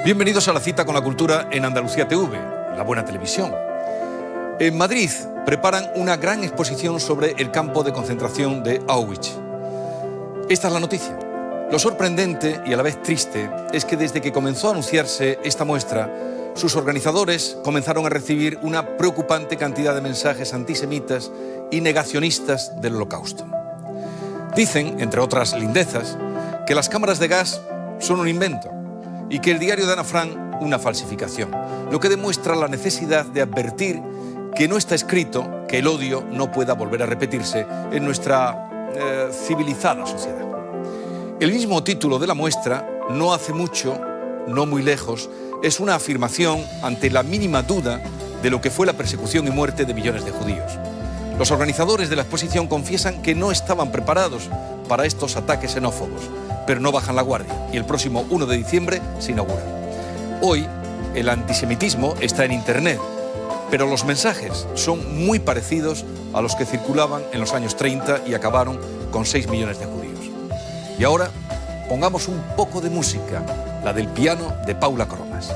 Bienvenidos a la cita con la cultura en Andalucía TV, la buena televisión. En Madrid preparan una gran exposición sobre el campo de concentración de Auschwitz. Esta es la noticia. Lo sorprendente y a la vez triste es que desde que comenzó a anunciarse esta muestra, sus organizadores comenzaron a recibir una preocupante cantidad de mensajes antisemitas y negacionistas del Holocausto. Dicen, entre otras lindezas, que las cámaras de gas son un invento y que el diario de Ana Frank una falsificación, lo que demuestra la necesidad de advertir que no está escrito que el odio no pueda volver a repetirse en nuestra civilizada sociedad. El mismo título de la muestra, no hace mucho, no muy lejos, es una afirmación ante la mínima duda de lo que fue la persecución y muerte de millones de judíos. Los organizadores de la exposición confiesan que no estaban preparados para estos ataques xenófobos, pero no bajan la guardia y el próximo 1 de diciembre se inaugura. Hoy, el antisemitismo está en Internet, pero los mensajes son muy parecidos a los que circulaban en los años 30 y acabaron con 6 millones de judíos. Y ahora, pongamos un poco de música, la del piano de Paula Coronas.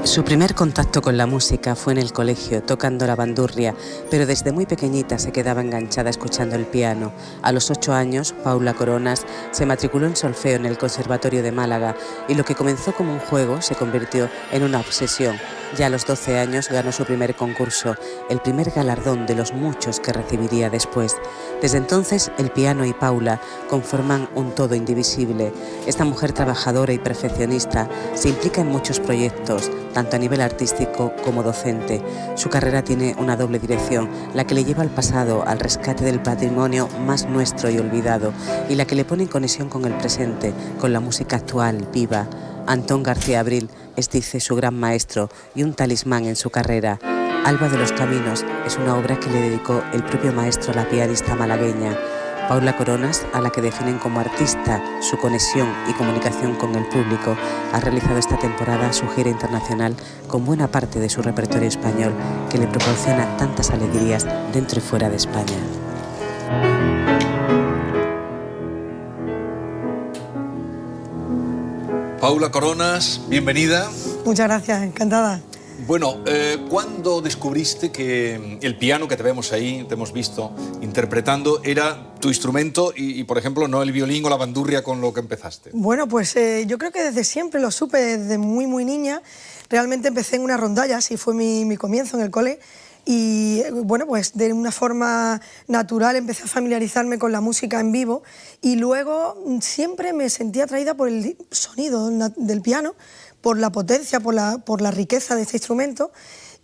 Su primer contacto con la música fue en el colegio, tocando la bandurria, pero desde muy pequeñita se quedaba enganchada escuchando el piano. A los 8 años, Paula Coronas se matriculó en solfeo en el Conservatorio de Málaga y lo que comenzó como un juego se convirtió en una obsesión. Ya a los 12 años ganó su primer concurso, el primer galardón de los muchos que recibiría después. Desde entonces, el piano y Paula conforman un todo indivisible. Esta mujer trabajadora y perfeccionista se implica en muchos proyectos, tanto a nivel artístico como docente. Su carrera tiene una doble dirección, la que le lleva al pasado, al rescate del patrimonio más nuestro y olvidado, y la que le pone en conexión con el presente, con la música actual, viva. Antón García Abril es, dice, su gran maestro y un talismán en su carrera. Alba de los Caminos es una obra que le dedicó el propio maestro a la pianista malagueña. Paula Coronas, a la que definen como artista, su conexión y comunicación con el público, ha realizado esta temporada su gira internacional con buena parte de su repertorio español, que le proporciona tantas alegrías dentro y fuera de España. Paula Coronas, bienvenida. Muchas gracias, encantada. Bueno, ¿cuándo descubriste que el piano que te vemos ahí, te hemos visto interpretando, era tu instrumento y, por ejemplo, no el violín o la bandurria con lo que empezaste? Bueno, pues yo creo que desde siempre lo supe, desde muy niña. Realmente empecé en una rondalla, así fue mi comienzo en el cole. Y bueno, pues de una forma natural empecé a familiarizarme con la música en vivo y luego siempre me sentí atraída por el sonido del piano, por la potencia, por la riqueza de este instrumento.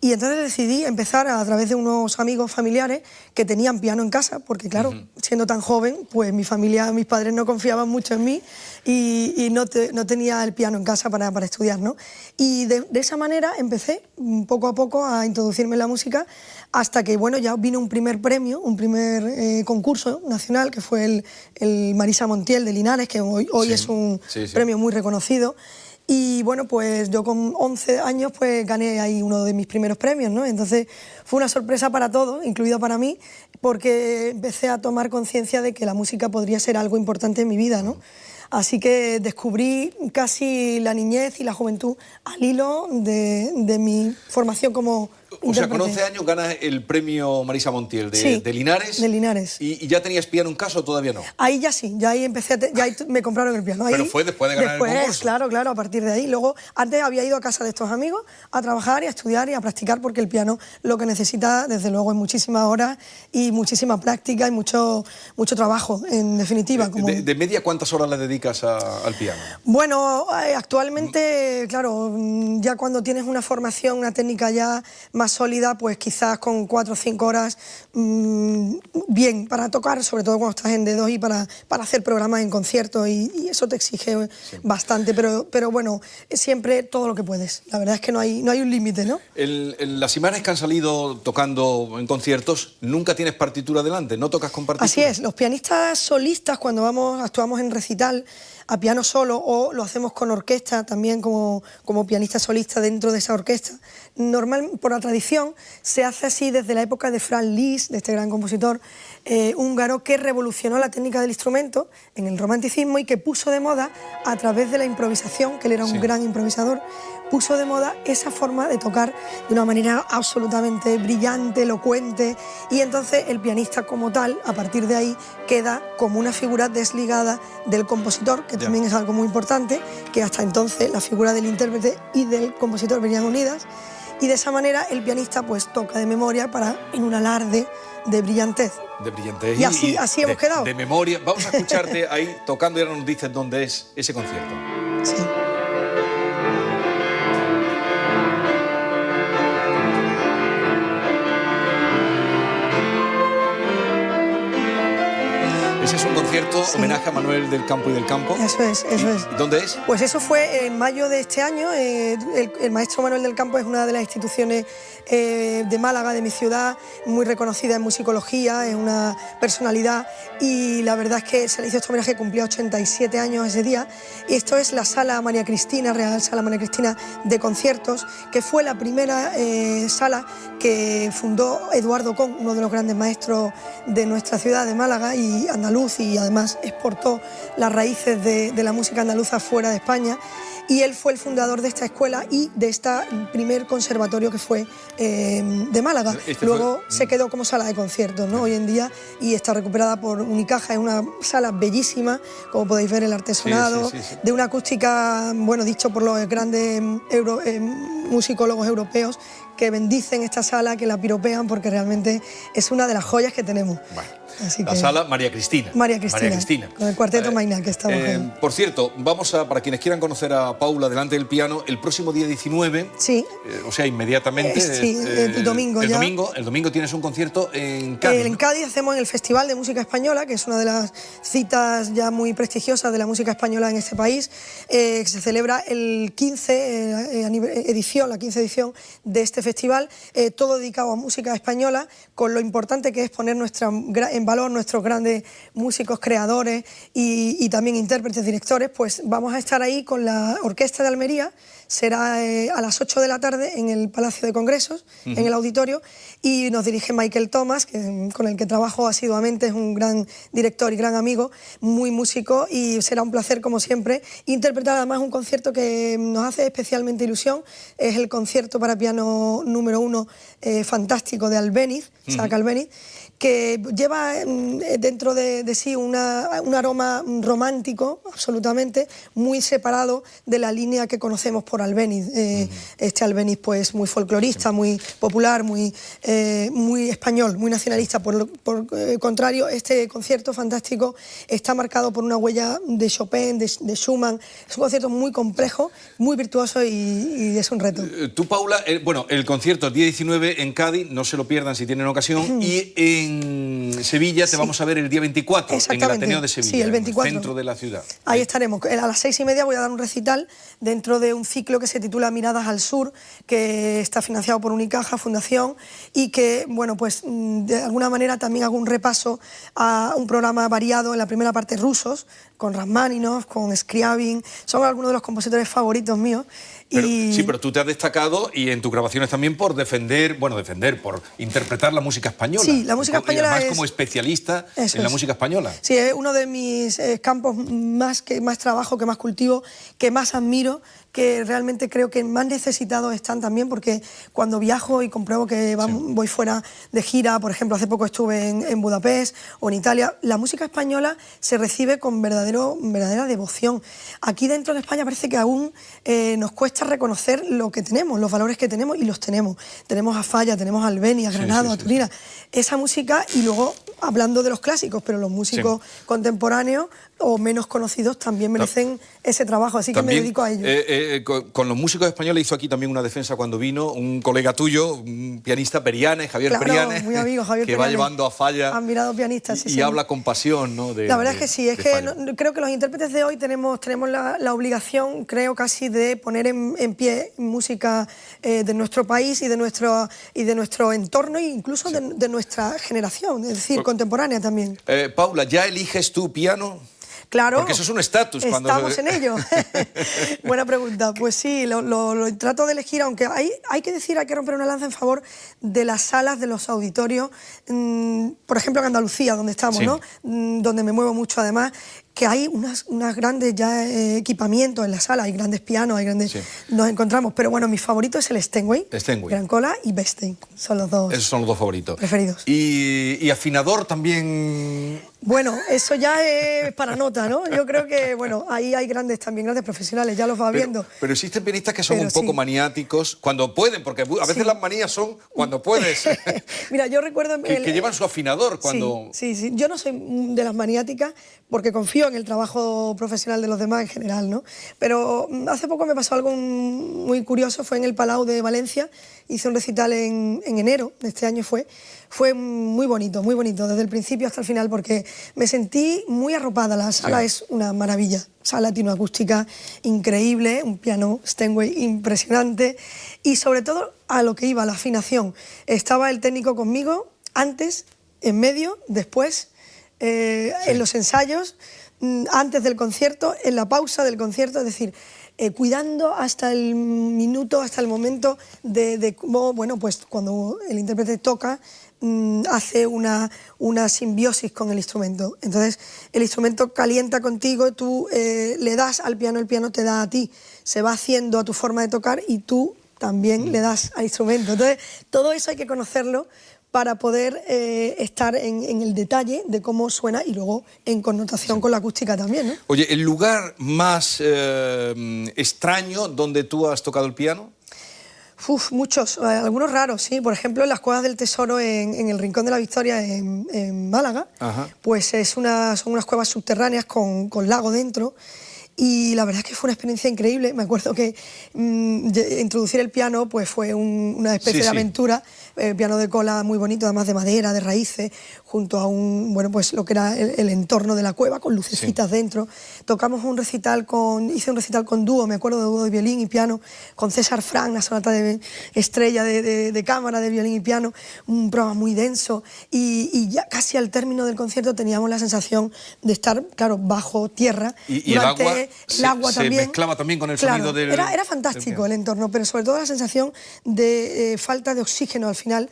Y entonces decidí empezar a través de unos amigos familiares que tenían piano en casa, porque claro, siendo tan joven, pues mi familia, mis padres no confiaban mucho en mí y no tenía el piano en casa para estudiar, ¿no? Y de esa manera empecé poco a poco a introducirme en la música hasta que, bueno, ya vino un primer premio, un primer concurso nacional, que fue el Marisa Montiel de Linares, que hoy sí, es un premio muy reconocido. Y bueno, pues yo con 11 años pues gané ahí uno de mis primeros premios, ¿no? Entonces fue una sorpresa para todos, incluido para mí, porque empecé a tomar conciencia de que la música podría ser algo importante en mi vida, ¿no? Así que descubrí casi la niñez y la juventud al hilo de mi formación como O sea, con 11 años ganas el premio Marisa Montiel de Linares. De Linares. ¿Y ya tenías piano en casa o todavía no? Ahí ya sí, ya ahí empecé, ya ahí me compraron el piano. Ahí, pero fue después de ganar el concurso. Claro, a partir de ahí. Luego, antes había ido a casa de estos amigos a trabajar y a estudiar y a practicar, porque el piano lo que necesita, desde luego, es muchísimas horas y muchísima práctica y mucho trabajo, en definitiva. ¿De media cuántas horas le dedicas al piano? Bueno, actualmente, claro, ya cuando tienes una formación, una técnica ya más sólida, pues quizás con 4 o 5 horas bien para tocar, sobre todo cuando estás en D2 y para hacer programas en conciertos y eso te exige bastante, pero bueno, siempre todo lo que puedes. La verdad es que no hay un límite, ¿no? Las imágenes que han salido tocando en conciertos, nunca tienes partitura delante, no tocas con partitura. Así es, los pianistas solistas cuando actuamos en recital, a piano solo o lo hacemos con orquesta también como pianista solista dentro de esa orquesta. Normal, por la tradición, se hace así desde la época de Franz Liszt, de este gran compositor húngaro que revolucionó la técnica del instrumento en el romanticismo y que puso de moda a través de la improvisación, que él era un gran improvisador, puso de moda esa forma de tocar de una manera absolutamente brillante, elocuente, y entonces el pianista como tal, a partir de ahí, queda como una figura desligada del compositor, que también es algo muy importante, que hasta entonces la figura del intérprete y del compositor venían unidas, y de esa manera el pianista pues toca de memoria en un alarde de brillantez. De brillantez. Y así hemos quedado. De memoria. Vamos a escucharte ahí tocando y ahora nos dices dónde es ese concierto. Sí. Ese es un concierto, homenaje a Manuel del Campo y del Campo. Eso es, eso es. ¿Dónde es? Pues eso fue en mayo de este año. El maestro Manuel del Campo es una de las instituciones de Málaga, de mi ciudad, muy reconocida en musicología, es una personalidad, y la verdad es que se le hizo este homenaje, cumplía 87 años ese día. Y esto es la Sala María Cristina, Real Sala María Cristina de conciertos, que fue la primera sala que fundó Eduardo Con, uno de los grandes maestros de nuestra ciudad de Málaga y andaluz, y además exportó las raíces de la música andaluza fuera de España, y él fue el fundador de esta escuela y de este primer conservatorio que fue de Málaga. Luego se quedó como sala de conciertos, ¿no? Hoy en día, y está recuperada por Unicaja. Es una sala bellísima, como podéis ver, el artesonado, de una acústica, bueno, dicho por los grandes musicólogos europeos, que bendicen esta sala, que la piropean, porque realmente es una de las joyas que tenemos. Bueno, así la sala María Cristina. María Cristina. Con el cuarteto Maina, que estamos por cierto, vamos a, para quienes quieran conocer a Paula delante del piano, el próximo día 19, o sea, inmediatamente. El domingo ya. El domingo tienes un concierto en Cádiz. En Cádiz hacemos el Festival de Música Española, que es una de las citas ya muy prestigiosas de la música española en este país, que se celebra el 15 edición, la 15 edición de este festival, todo dedicado a música española, con lo importante que es poner en valor nuestros grandes músicos, creadores y también intérpretes, directores. Pues vamos a estar ahí con la Orquesta de Almería. Será a las 8 de la tarde en el Palacio de Congresos, en el auditorio, y nos dirige Michael Thomas, con el que trabajo asiduamente, es un gran director y gran amigo, muy músico, y será un placer, como siempre, interpretar además un concierto que nos hace especialmente ilusión. Es el concierto para piano número 1 fantástico de Albéniz, Isaac Albéniz, que lleva dentro de sí un aroma romántico, absolutamente, muy separado de la línea que conocemos por Albéniz. Este Albéniz pues muy folclorista, muy popular, muy español, muy nacionalista. Por contrario, este concierto fantástico está marcado por una huella de Chopin, de Schumann. Es un concierto muy complejo, muy virtuoso, y es un reto. Tú, Paula, bueno, el concierto el día 19 en Cádiz, no se lo pierdan si tienen ocasión, y en Sevilla te vamos a ver el día 24, en el Ateneo de Sevilla, el 24. En el centro de la ciudad. Ahí estaremos. A las 6:30 voy a dar un recital dentro de un ciclo que se titula Miradas al Sur, que está financiado por Unicaja, Fundación, y que, bueno, pues de alguna manera también hago un repaso a un programa variado. En la primera parte rusos, con Rachmaninoff, con Scriabin, son algunos de los compositores favoritos míos. Sí, pero tú te has destacado, y en tus grabaciones también, por por interpretar la música española. Sí, la música española y además como especialista en la música española. Sí, es uno de mis campos que más trabajo, que más cultivo, que más admiro, que realmente creo que más necesitados están también, porque cuando viajo y compruebo que voy fuera de gira, por ejemplo, hace poco estuve en Budapest o en Italia, la música española se recibe con verdadera devoción. Aquí dentro de España parece que aún nos cuesta reconocer lo que tenemos, los valores que tenemos, y los tenemos. Tenemos a Falla, tenemos a Albéniz, a Granado, a Turina. Esa música, y luego hablando de los clásicos, pero los músicos contemporáneos o menos conocidos también merecen ese trabajo, así que me dedico a ello. Con los músicos españoles hizo aquí también una defensa cuando vino un colega tuyo, un pianista, Perianes, Javier Perianes, muy amigo, Javier que Perianes, va llevando a Falla, admirado pianista, y habla con pasión, ¿no? La verdad es que sí, creo que los intérpretes de hoy tenemos la obligación, creo, casi de poner en pie música de nuestro país y de nuestro entorno, e incluso de nuestra generación, es decir, contemporánea también. Paula, ¿ya eliges tu piano? Claro. Porque eso es un estatus. Estamos en ello. Buena pregunta. Pues sí, lo trato de elegir, aunque hay que decir, hay que romper una lanza en favor de las salas, de los auditorios, por ejemplo en Andalucía, donde estamos, sí. ¿no? Donde me muevo mucho además, que hay unas grandes ya equipamientos en la sala, hay grandes pianos, hay grandes... Sí. Nos encontramos, pero bueno, mi favorito es el Steinway, Gran Cola y Bechstein, son los dos. Esos son los dos favoritos. Preferidos. Y afinador también... Bueno, eso ya es para nota, ¿no? Yo creo que, bueno, ahí hay grandes profesionales, ya los va viendo. Pero existen pianistas que son Pero un poco sí. maniáticos cuando pueden, porque a veces Sí. las manías son cuando puedes. Mira, yo recuerdo... que llevan su afinador cuando... Sí. Yo no soy de las maniáticas porque confío en el trabajo profesional de los demás en general, ¿no? Pero hace poco me pasó algo muy curioso, fue en el Palau de Valencia, hice un recital en enero de este año fue muy bonito, desde el principio hasta el final, porque me sentí muy arropada. La sala es una maravilla, sala latinoacústica increíble, un piano Steinway impresionante y sobre todo a lo que iba, la afinación. Estaba el técnico conmigo antes, en medio, después, en los ensayos, antes del concierto, en la pausa del concierto, es decir, cuidando hasta el minuto, hasta el momento de cómo, bueno, pues cuando el intérprete toca, hace una simbiosis con el instrumento. Entonces, el instrumento calienta contigo, tú le das al piano, el piano te da a ti. Se va haciendo a tu forma de tocar y tú también le das al instrumento. Entonces, todo eso hay que conocerlo para poder estar en el detalle de cómo suena y luego en connotación con la acústica también, ¿no? Oye, ¿el lugar más extraño donde tú has tocado el piano? Muchos, algunos raros, sí. Por ejemplo, en las Cuevas del Tesoro, en el Rincón de la Victoria, en Málaga, pues son unas cuevas subterráneas con lago dentro. Y la verdad es que fue una experiencia increíble. Me acuerdo que introducir el piano pues fue una especie de aventura. Piano de cola muy bonito, además de madera, de raíces, junto a pues lo que era el entorno de la cueva, con lucecitas dentro. Tocamos hice un recital con dúo, me acuerdo, de dúo de violín y piano, con César Frank, la sonata de estrella de cámara, de violín y piano, un programa muy denso. Y ya casi al término del concierto teníamos la sensación de estar, claro, bajo tierra. Y el agua... El agua también se mezclaba también con el claro, sonido del... Era fantástico el entorno, pero sobre todo la sensación de falta de oxígeno al final.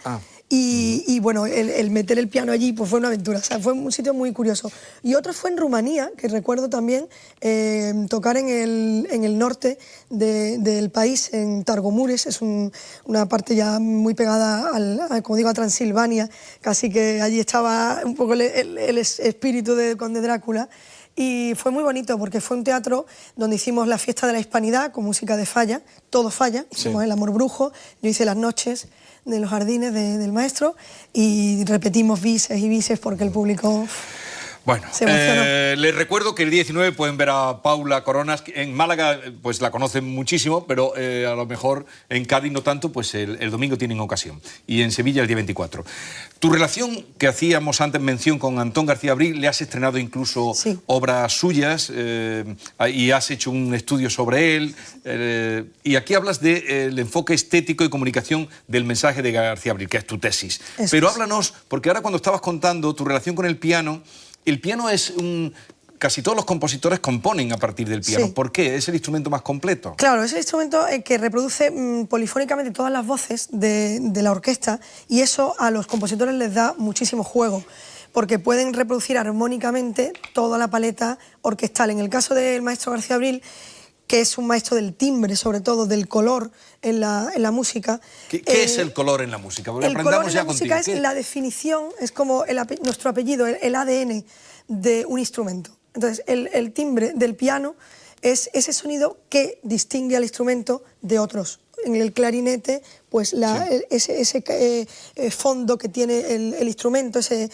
Y bueno, el meter el piano allí pues fue una aventura, o sea, fue un sitio muy curioso. Y otro fue en Rumanía, que recuerdo también tocar en el norte del país, en Targomures, es una parte ya muy pegada como digo, a Transilvania, casi que allí estaba un poco el espíritu de Conde Drácula. Y fue muy bonito porque fue un teatro donde hicimos la fiesta de la hispanidad con música de Falla, todo Falla, hicimos el Amor Brujo, yo hice las noches de los jardines del maestro y repetimos bises y bises porque el público... Bueno, les recuerdo que el 19 pueden ver a Paula Coronas. En Málaga pues la conocen muchísimo, pero a lo mejor en Cádiz no tanto, pues el domingo tienen ocasión. Y en Sevilla el día 24. Tu relación, que hacíamos antes mención con Antón García Abril, le has estrenado incluso obras suyas y has hecho un estudio sobre él. Y aquí hablas del enfoque estético y comunicación del mensaje de García Abril, que es tu tesis. Pero háblanos, porque ahora cuando estabas contando tu relación con el piano es casi todos los compositores componen a partir del piano. ¿Por qué? ¿Es el instrumento más completo? Claro, es el instrumento que reproduce polifónicamente todas las voces de la orquesta y eso a los compositores les da muchísimo juego porque pueden reproducir armónicamente toda la paleta orquestal. En el caso del maestro García Abril, que es un maestro del timbre, sobre todo del color en la música. ¿Qué es el color en la música? El color en la música es la definición, es como nuestro apellido, el ADN de un instrumento. Entonces, el timbre del piano es ese sonido que distingue al instrumento de otros. En el clarinete, pues ese fondo que tiene el instrumento, ese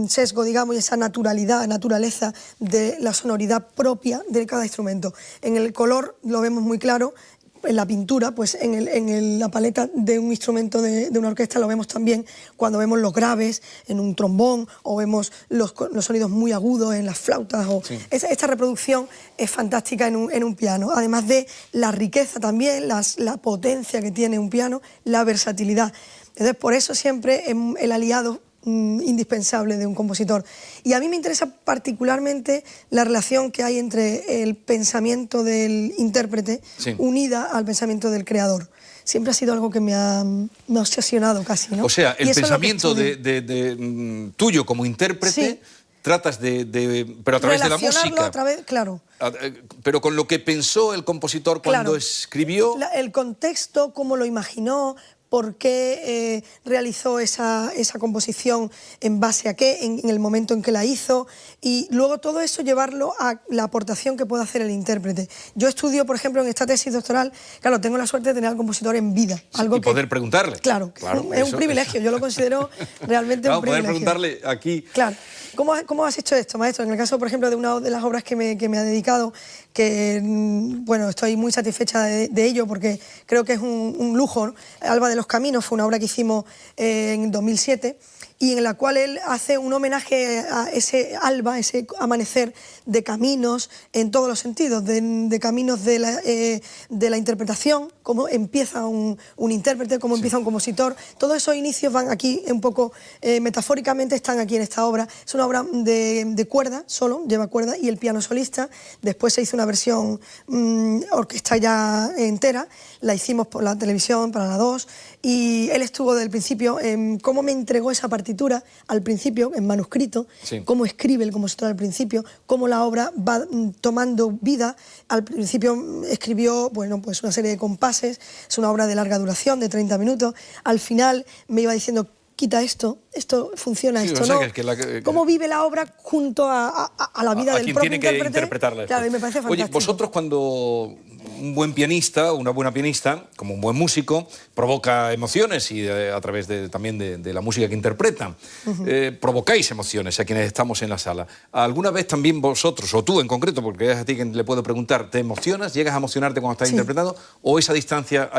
sesgo, digamos, y esa naturaleza de la sonoridad propia de cada instrumento. En el color lo vemos muy claro. En la pintura, pues en la paleta de un instrumento de una orquesta lo vemos también cuando vemos los graves en un trombón o vemos los sonidos muy agudos en las flautas. Esta reproducción es fantástica en un piano, además de la riqueza también, la potencia que tiene un piano, la versatilidad. Entonces, por eso siempre el aliado indispensable de un compositor. Y a mí me interesa particularmente la relación que hay entre el pensamiento del intérprete unida al pensamiento del creador. Siempre ha sido algo que me ha obsesionado casi, ¿no? O sea, el pensamiento tuyo como intérprete, tratas pero a través de la música. Claro. Pero con lo que pensó el compositor cuando escribió. El contexto, cómo lo imaginó, por qué realizó esa composición, en base a qué, en el momento en que la hizo, y luego todo eso llevarlo a la aportación que puede hacer el intérprete. Yo estudio, por ejemplo, en esta tesis doctoral, claro, tengo la suerte de tener al compositor en vida. Y poder preguntarle. Claro, es un privilegio, yo lo considero realmente un privilegio. Poder preguntarle aquí. Claro. ¿Cómo has hecho esto, maestro? En el caso, por ejemplo, de una de las obras que me ha dedicado, que, bueno, estoy muy satisfecha de ello porque creo que es un lujo, ¿no? Alba de los Caminos fue una obra que hicimos en 2007 y en la cual él hace un homenaje a ese alba, ese amanecer de caminos en todos los sentidos, de caminos de la interpretación, cómo empieza un intérprete, cómo empieza un compositor. Todos esos inicios van aquí un poco metafóricamente, están aquí en esta obra. Es una obra de cuerda, solo, lleva cuerda y el piano solista. Después se hizo una versión orquesta ya entera, la hicimos por la televisión, para la 2, y él estuvo desde el principio, cómo me entregó esa partitura al principio, en manuscrito, cómo escribe el compositor al principio, cómo la obra va tomando vida. Al principio escribió, bueno, pues una serie de compases, es una obra de larga duración, de 30 minutos, al final me iba diciendo, quita esto funciona, esto no. ¿Cómo vive la obra junto a la vida del propio intérprete? Tiene que interpretarla. Claro, y me parece fantástico. Oye, vosotros cuando un buen pianista o una buena pianista, como un buen músico, provoca emociones y a través también de la música que interpreta, provocáis emociones a quienes estamos en la sala. ¿Alguna vez también vosotros, o tú en concreto, porque es a ti quien le puedo preguntar, te emocionas, llegas a emocionarte cuando estás interpretando, o esa distancia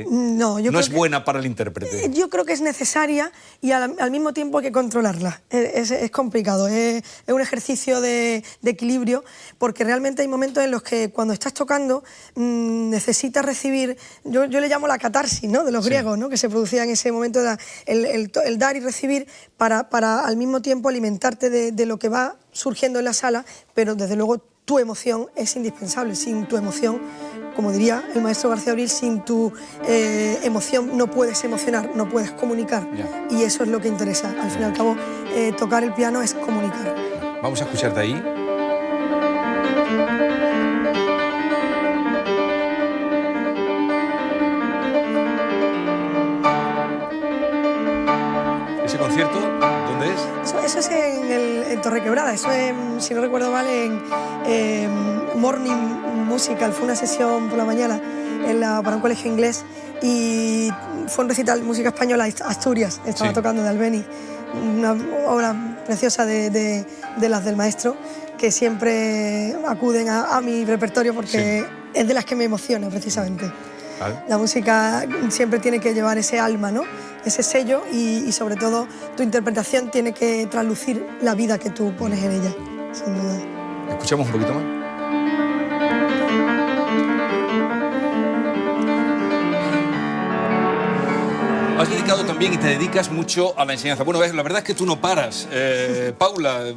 no es buena para el intérprete? Yo creo que es necesaria y al mismo tiempo hay que controlarla. Es complicado, es un ejercicio de equilibrio, porque realmente hay momentos en los que cuando estás tocando necesitas recibir, yo le llamo la catarsis, ¿no?, de los griegos, ¿no?, que se producía en ese momento, el dar y recibir para al mismo tiempo alimentarte de lo que va surgiendo en la sala, pero desde luego tu emoción es indispensable. Sin tu emoción, como diría el maestro García Abril, sin tu emoción no puedes emocionar, no puedes comunicar. Y eso es lo que interesa. Al fin y al cabo, tocar el piano es comunicar. Vamos a escucharte ahí. ¿Ese concierto dónde es? Eso es en Torrequebrada, eso es, si no recuerdo mal, en Morning Musical. Fue una sesión por la mañana para un colegio inglés y fue un recital de música española, Asturias, estaba tocando de Albéniz, una obra preciosa de las del maestro, que siempre acuden a mi repertorio porque es de las que me emociona precisamente. La música siempre tiene que llevar ese alma, ¿no?, ese sello y sobre todo tu interpretación tiene que traslucir la vida que tú pones en ella, sin duda. ¿Escuchamos un poquito más? Has dedicado también y te dedicas mucho a la enseñanza. Bueno, la verdad es que tú no paras, Paula,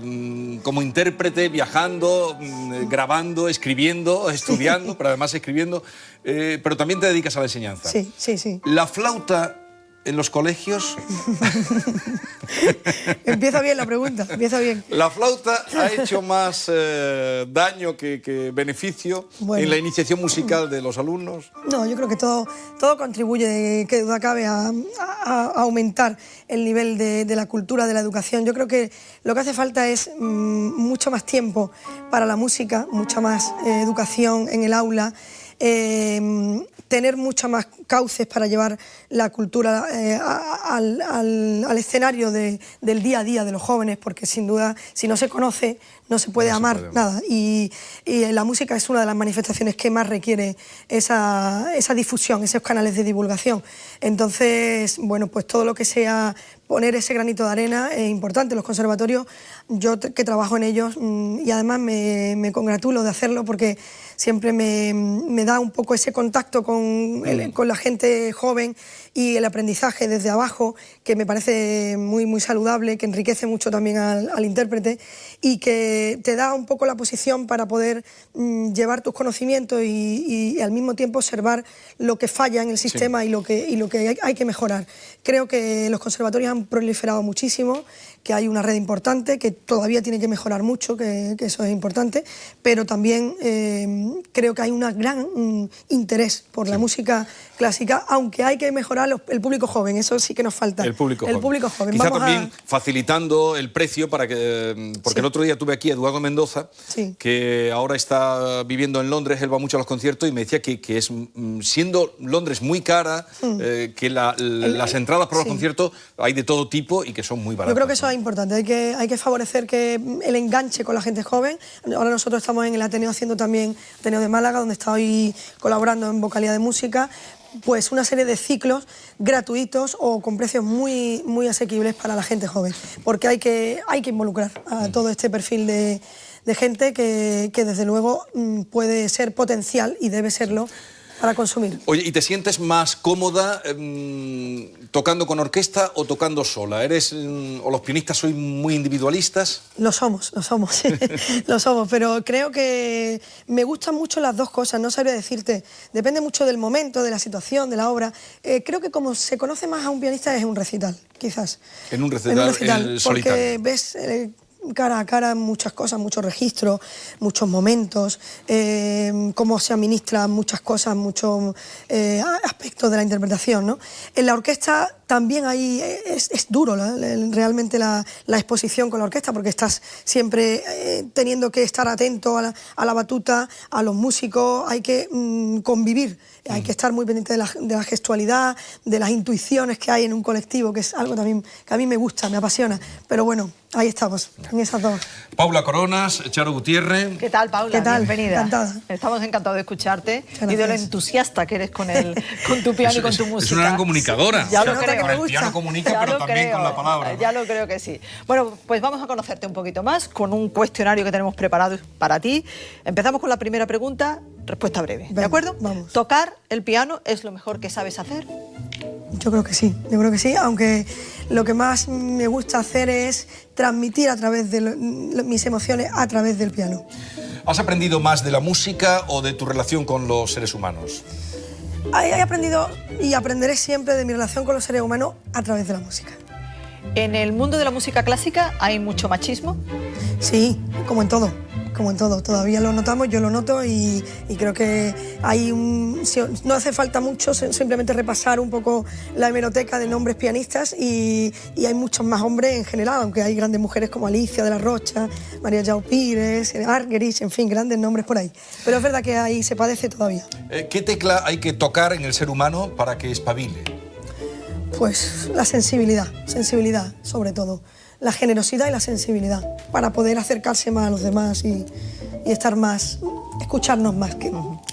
como intérprete, viajando, grabando, escribiendo, estudiando, pero además escribiendo, pero también te dedicas a la enseñanza. Sí. La flauta en los colegios... Empieza bien la pregunta, empieza bien. ¿La flauta ha hecho más daño que beneficio en la iniciación musical de los alumnos? No, yo creo que todo contribuye, que duda cabe, a aumentar el nivel de la cultura, de la educación. Yo creo que lo que hace falta es mucho más tiempo para la música, mucha más educación en el aula, tener muchas más cauces para llevar la cultura al escenario del día a día de los jóvenes, porque sin duda, si no se conoce, no se puede amar nada. Y la música es una de las manifestaciones que más requiere esa difusión, esos canales de divulgación. Entonces, bueno, pues todo lo que sea poner ese granito de arena es importante. Los conservatorios, yo que trabajo en ellos, y además me congratulo de hacerlo porque siempre me da un poco ese contacto con la gente joven y el aprendizaje desde abajo, que me parece muy, muy saludable, que enriquece mucho también al intérprete y que te da un poco la posición para poder llevar tus conocimientos y al mismo tiempo observar lo que falla en el sistema, sí, y lo que hay que mejorar. Creo que los conservatorios han proliferado muchísimo, que hay una red importante, que todavía tiene que mejorar mucho, que eso es importante, pero también creo que hay un gran interés por la música clásica, aunque hay que mejorar el público joven, eso sí que nos falta. El público joven. Quizá también facilitando el precio para que... Porque el otro día tuve aquí a Eduardo Mendoza, que ahora está viviendo en Londres, él va mucho a los conciertos y me decía que es, siendo Londres muy cara, que las entradas para los conciertos hay de todo tipo y que son muy baratas. Yo creo que eso es importante, hay que favorecer que el enganche con la gente joven. Ahora nosotros estamos en el Ateneo haciendo también, Ateneo de Málaga, donde estoy colaborando en vocalía de música, pues una serie de ciclos gratuitos o con precios muy, muy asequibles para la gente joven, porque hay que involucrar a todo este perfil de gente que desde luego puede ser potencial y debe serlo para consumir. Oye, ¿y te sientes más cómoda tocando con orquesta o tocando sola? ¿O los pianistas sois muy individualistas? Lo somos, lo somos, pero creo que me gustan mucho las dos cosas, no sabría decirte, depende mucho del momento, de la situación, de la obra. Creo que como se conoce más a un pianista es en un recital, quizás. En un recital porque solitario. Ves cara a cara muchas cosas, muchos registros, muchos momentos, cómo se administran muchas cosas, muchos aspectos de la interpretación, ¿no? En la orquesta también ahí es duro realmente la exposición con la orquesta, porque estás siempre teniendo que estar atento a la batuta, a los músicos, hay que convivir, hay que estar muy pendiente de la gestualidad, de las intuiciones que hay en un colectivo, que es algo también que a mí me gusta, me apasiona, pero bueno, ahí estamos, en esas dos. Paula Coronas, Charo Gutiérrez. ¿Qué tal, Paula? ¿Qué tal? Bienvenida. Encantada. Estamos encantados de escucharte y de lo entusiasta que eres con tu piano y con tu música. Es una gran comunicadora. Ya lo creo. El piano comunica, pero también con la palabra. Ya lo creo que sí. Bueno, pues vamos a conocerte un poquito más con un cuestionario que tenemos preparado para ti. Empezamos con la primera pregunta, respuesta breve. ¿De acuerdo? Vamos. ¿Tocar el piano es lo mejor que sabes hacer? Yo creo que sí, aunque lo que más me gusta hacer es transmitir a través de mis emociones a través del piano. ¿Has aprendido más de la música o de tu relación con los seres humanos? He aprendido y aprenderé siempre de mi relación con los seres humanos a través de la música. ¿En el mundo de la música clásica hay mucho machismo? Sí, como en todo. Todavía lo notamos, yo lo noto y creo que hay no hace falta mucho, simplemente repasar un poco la hemeroteca de nombres pianistas y hay muchos más hombres en general, aunque hay grandes mujeres como Alicia de la Rocha, María João Pires, Argerich, en fin, grandes nombres por ahí. Pero es verdad que ahí se padece todavía. ¿Qué tecla hay que tocar en el ser humano para que espabile? Pues la sensibilidad sobre todo. La generosidad y la sensibilidad para poder acercarse más a los demás y estar más, escucharnos más,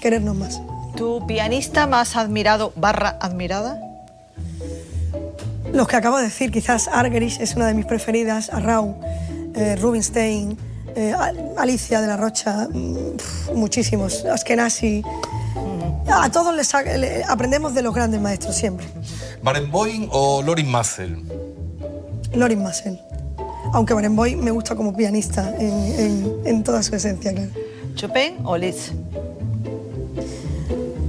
querernos más. ¿Tu pianista más admirado / admirada? Los que acabo de decir, quizás Argerich es una de mis preferidas, Arrau, Rubinstein, Alicia de la Rocha, muchísimos, Askenazy. A todos aprendemos de los grandes maestros siempre. ¿Barenboim o Lorin Maazel? Lorin Maazel. Aunque Barenboim me gusta como pianista en toda su esencia, claro. ¿Chopin o Liszt?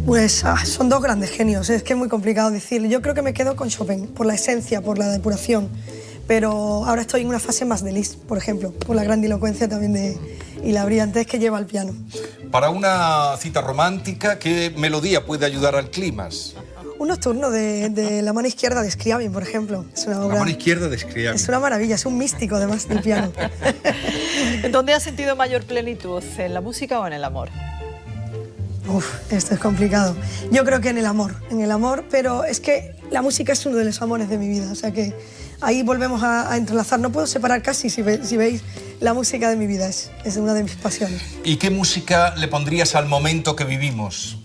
Pues son dos grandes genios, es que es muy complicado decirlo. Yo creo que me quedo con Chopin, por la esencia, por la depuración. Pero ahora estoy en una fase más de Liszt, por ejemplo, por la grandilocuencia también y la brillantez que lleva al piano. Para una cita romántica, ¿qué melodía puede ayudar al clímax? Un nocturno de La mano izquierda de Scriabin, por ejemplo. Es una obra, La mano izquierda de Scriabin. Es una maravilla, es un místico además del piano. ¿Dónde has sentido mayor plenitud? ¿En la música o en el amor? Esto es complicado. Yo creo que en el amor, pero es que la música es uno de los amores de mi vida, o sea que ahí volvemos a entrelazar. No puedo separar casi, si veis, la música de mi vida, es una de mis pasiones. ¿Y qué música le pondrías al momento que vivimos?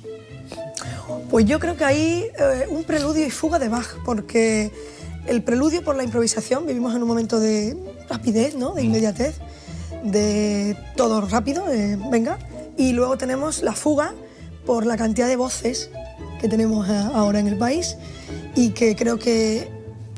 Pues yo creo que ahí un preludio y fuga de Bach, porque el preludio por la improvisación, vivimos en un momento de rapidez, ¿no? De inmediatez, de todo rápido, venga, y luego tenemos la fuga por la cantidad de voces que tenemos ahora en el país y que creo que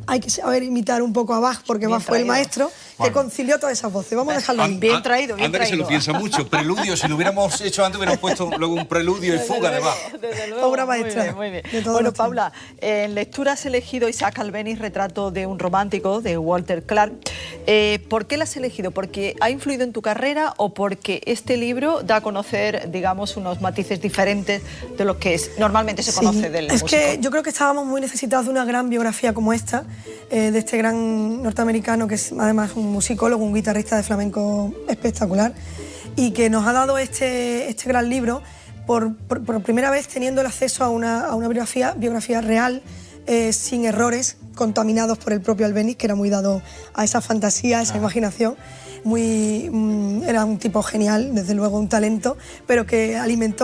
hay que saber imitar un poco a Bach, porque Bien Bach fue el traído. maestro que concilió todas esas voces. Vamos a dejarlo ahí. Bien traído, bien Anda que se lo traído. piensa mucho. Preludio, si lo hubiéramos hecho antes, hubiéramos puesto luego un preludio y fuga de Bach. Desde luego, Obra maestra Muy bien, muy de bien. todos Bueno, los tiempos. Paula, en lectura has elegido Isaac Albéniz, Retrato de un romántico, de Walter Clark. ¿Por qué la has elegido? ¿Porque ha influido en tu carrera o porque este libro da a conocer, digamos, unos matices diferentes de lo que normalmente se conoce del es músico? que yo creo que estábamos muy necesitados de una gran biografía como esta, de este gran norteamericano que es además un musicólogo, un guitarrista de flamenco espectacular y que nos ha dado este gran libro por primera vez teniendo el acceso a una biografía real, sin errores, contaminados por el propio Albéniz, que era muy dado a esa fantasía, a esa imaginación. Era un tipo genial, desde luego un talento, pero que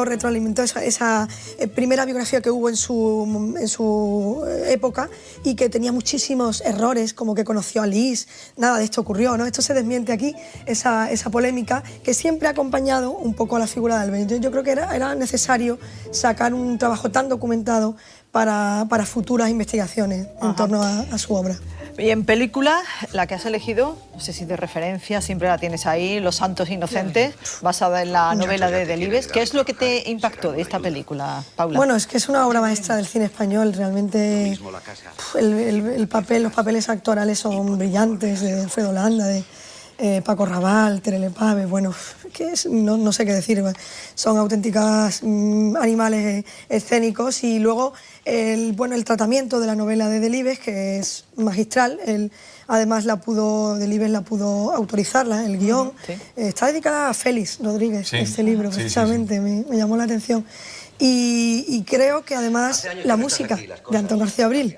retroalimentó esa primera biografía que hubo en su época y que tenía muchísimos errores, como que conoció a Liszt, nada de esto ocurrió, ¿no? Esto se desmiente aquí, esa polémica que siempre ha acompañado un poco a la figura de Albéniz. Yo creo que era necesario sacar un trabajo tan documentado para futuras investigaciones en torno a su obra. Y en película, la que has elegido, no sé si de referencia, siempre la tienes ahí, Los Santos Inocentes, basada en la novela de Delibes. ¿Qué es lo que te impactó de esta película, Paula? Bueno, es que es una obra maestra del cine español, realmente los papeles actorales son brillantes, de Alfredo Landa, de Paco Rabanne, Terele Pave, bueno, no sé qué decir, son auténticas animales escénicos y luego el tratamiento de la novela de Delibes, que es magistral, además Delibes la pudo autorizarla, el guión, Sí. Está dedicada a Félix Rodríguez, Sí. este libro, Sí, precisamente, me llamó la atención. Y creo que además la música de Antón García Abril,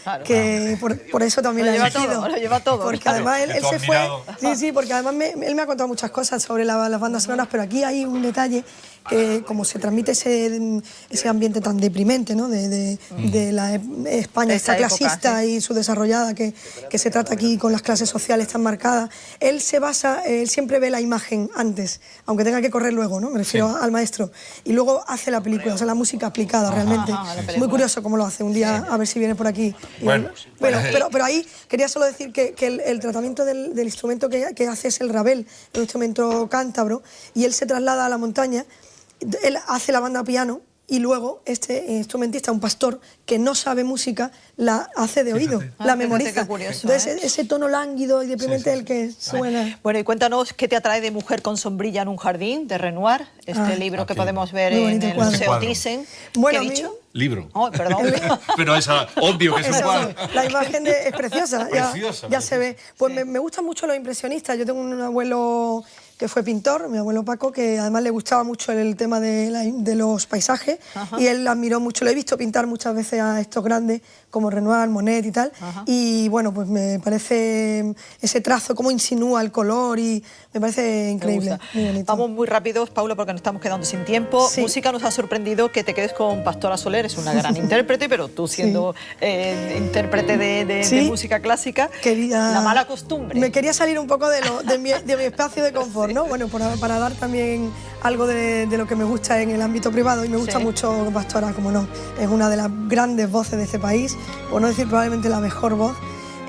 Claro. que por eso también Lo la he lleva elegido. todo, lo lleva todo, Porque claro. además él Que tú se has fue. mirado. Sí, porque además él me ha contado muchas cosas sobre las bandas sonoras, pero aquí hay un detalle que, como se transmite ese ambiente tan deprimente, ¿no? de la España Esa esta época, clasista sí. y su desarrollada que se trata aquí con las clases sociales tan marcadas, él siempre ve la imagen antes, aunque tenga que correr luego, ¿no? Me refiero al maestro, y luego hace la película, o sea, la música aplicada realmente. Ajá, la Es muy película. curioso cómo lo hace, un día a ver si viene por aquí. Bueno. Pero ahí quería solo decir que el tratamiento del instrumento que hace es el rabel, un instrumento cántabro, y él se traslada a la montaña, él hace la banda piano y luego este instrumentista, un pastor que no sabe música, la hace de oído, Ah, la fíjate memoriza. qué curioso, Entonces ese tono lánguido y deprimente el que suena. Bueno, y cuéntanos qué te atrae de Mujer con sombrilla en un jardín, de Renoir, este libro que aquí. podemos ver Muy en bonito el cuadro. Museo Cuadro. Thyssen. Bueno, ¿Qué he a mí- dicho? Libro. Oh, perdón. Pero esa, obvio que es un Eso, cuadro. la imagen es preciosa, Preciosa, ya se ve. Pues Sí. me gustan mucho los impresionistas. Yo tengo un abuelo que fue pintor, mi abuelo Paco, que además le gustaba mucho el tema de los paisajes y él admiró mucho. Lo he visto pintar muchas veces a estos grandes como Renoir, Monet y tal. Y bueno, pues me parece ese trazo, cómo insinúa el color y me parece Me increíble. gusta. Muy bonito. Vamos muy rápidos, Paula, porque nos estamos quedando sin tiempo. Sí. Música, nos ha sorprendido que te quedes con Pastora Soler, es una gran intérprete, pero tú siendo intérprete de Sí. música clásica, Quería- la mala costumbre. Me quería salir un poco de mi espacio de confort, ¿no? Bueno, para dar también algo de lo que me gusta en el ámbito privado y me gusta Sí. mucho Pastora, como no. Es una de las grandes voces de este país, por no decir probablemente la mejor voz,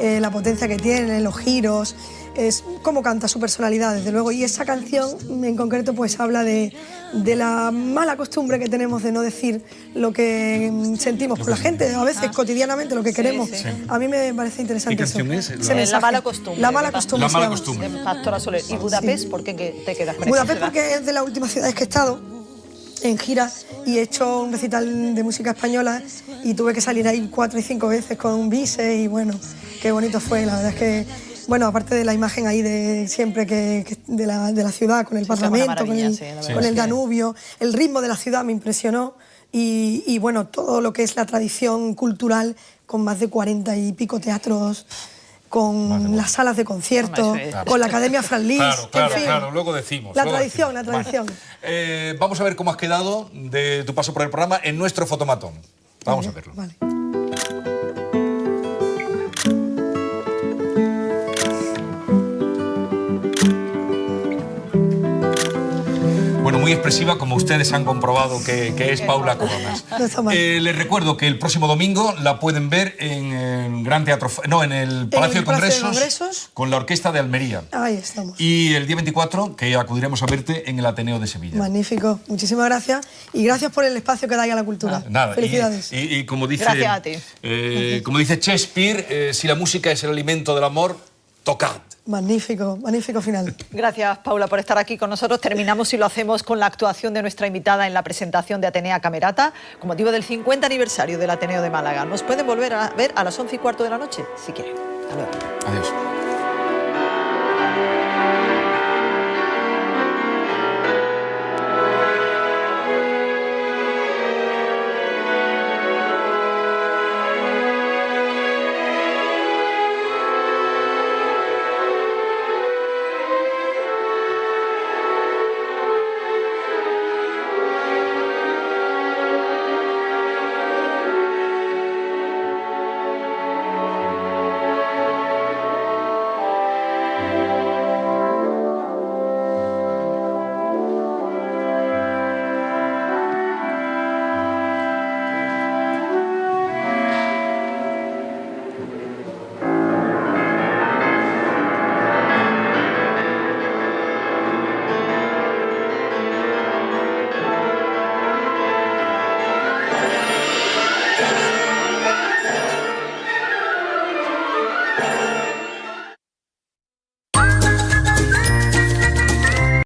la potencia que tiene, los giros, es cómo canta, su personalidad, desde luego. Y esa canción en concreto pues habla de la mala costumbre que tenemos de no decir lo que sentimos por la gente, a veces cotidianamente lo que queremos. sí. A mí me parece interesante ¿Qué canción eso. es? Ese La mensaje. mala costumbre. La mala costumbre. La se mala llama. costumbre. De Pastora Soler. ¿Y Budapest? ¿Por qué te quedas con esa Budapest ciudad? porque es de las últimas ciudades que he estado en gira y he hecho un recital de música española y tuve que salir ahí 4 y 5 veces con un bise y bueno, qué bonito fue, la verdad es que, bueno, aparte de la imagen ahí de siempre de la ciudad, con el Sí, qué buena Parlamento, con maravilla, el, sí, la verdad con es el que- Danubio, el ritmo de la ciudad me impresionó y bueno, todo lo que es la tradición cultural con más de 40 y pico teatros, con las salas de concierto, Hombre, eso es- con la Academia Fran Lis, en fin. luego decimos. La luego tradición, decimos. la tradición. Vale. Vamos a ver cómo has quedado de tu paso por el programa en nuestro fotomatón. Vamos a verlo. Vale. Bueno, muy muy expresiva, como ustedes han comprobado que es Paula Coronas. No está mal. Les recuerdo que el próximo domingo la pueden ver en el Gran Teatro, no, en el Palacio de Congresos, con la Orquesta de Almería. Ahí estamos. Y el día 24, que acudiremos a verte en el Ateneo de Sevilla. Magnífico, muchísimas gracias y gracias por el espacio que dais a la cultura. Nada, felicidades. Y como dice, Gracias a ti. Como dice Shakespeare, si la música es el alimento del amor, tocad. Magnífico, magnífico final. Gracias, Paula, por estar aquí con nosotros. Terminamos y lo hacemos con la actuación de nuestra invitada en la presentación de Atenea Camerata, con motivo del 50 aniversario del Ateneo de Málaga. Nos pueden volver a ver a las 11:15 de la noche, si quieren. Hasta luego. Adiós.